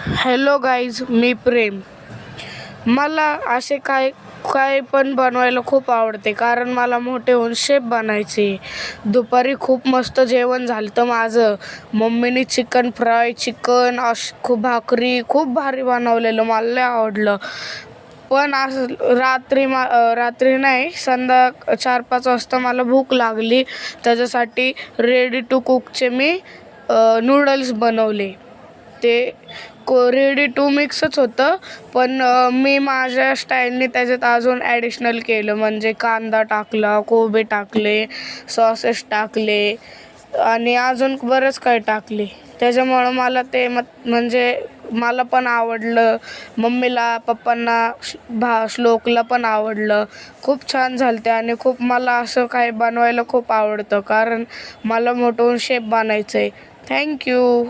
Hello guys, मी प्रेम. मला असे काय काय पण बनवायला खूप आवडते, कारण मला मोठे होऊन शेफ बनायचे. दुपारी खूप मस्त जेवण झालं तर माझं. मम्मीने चिकन फ्राय, चिकन खूप भाकरी खूप भारी बनवलेलं, मला लय आवडलं. पण आज रात्री नाही, 4-5 वाजता मला भूक लागली. त्याच्यासाठी रेडी टू कुकचे मी नूडल्स बनवले. ते रेडी टू मिक्सच होतं, पण मी माझ्या स्टाईलने त्याच्यात अजून ॲडिशनल केलं. म्हणजे कांदा टाकला, कोबी टाकले, सॉसेस टाकले आणि अजून बरंच काही टाकले. त्याच्यामुळं मला ते म्हणजे मला पण आवडलं, मम्मीला, पप्पांना, श्लोकला पण आवडलं. खूप छान झालं ते. आणि खूप मला असं काही बनवायला खूप आवडतं, कारण मला मोठं होऊन शेफ बनायचं आहे. थँक्यू.